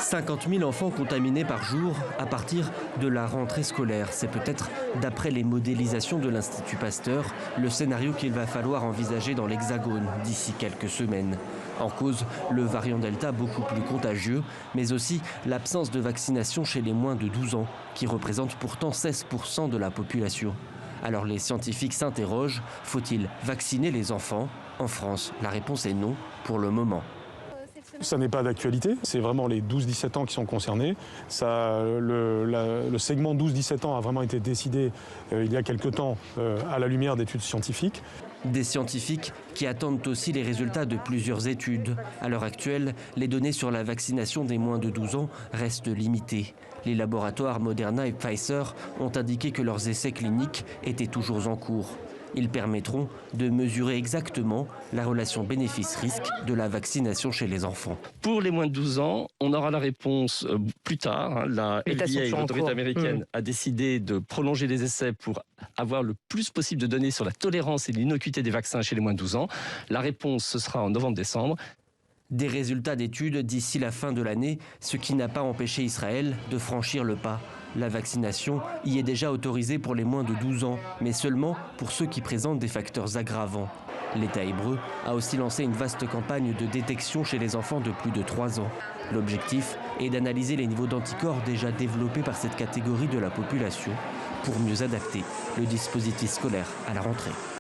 50 000 enfants contaminés par jour à partir de la rentrée scolaire. C'est peut-être, d'après les modélisations de l'Institut Pasteur, le scénario qu'il va falloir envisager dans l'Hexagone d'ici quelques semaines. En cause, le variant Delta beaucoup plus contagieux, mais aussi l'absence de vaccination chez les moins de 12 ans, qui représentent pourtant 16% de la population. Alors les scientifiques s'interrogent, faut-il vacciner les enfants? En France, la réponse est non pour le moment. Ça n'est pas d'actualité, c'est vraiment les 12-17 ans qui sont concernés. Le segment 12-17 ans a vraiment été décidé il y a quelque temps à la lumière d'études scientifiques. Des scientifiques qui attendent aussi les résultats de plusieurs études. À l'heure actuelle, les données sur la vaccination des moins de 12 ans restent limitées. Les laboratoires Moderna et Pfizer ont indiqué que leurs essais cliniques étaient toujours en cours. Ils permettront de mesurer exactement la relation bénéfice-risque de la vaccination chez les enfants. Pour les moins de 12 ans, on aura la réponse plus tard. La FDA, l'autorité américaine, a décidé de prolonger les essais pour avoir le plus possible de données sur la tolérance et l'innocuité des vaccins chez les moins de 12 ans. La réponse, ce sera en novembre-décembre. Des résultats d'études d'ici la fin de l'année, ce qui n'a pas empêché Israël de franchir le pas. La vaccination y est déjà autorisée pour les moins de 12 ans, mais seulement pour ceux qui présentent des facteurs aggravants. L'État hébreu a aussi lancé une vaste campagne de détection chez les enfants de plus de 3 ans. L'objectif est d'analyser les niveaux d'anticorps déjà développés par cette catégorie de la population pour mieux adapter le dispositif scolaire à la rentrée.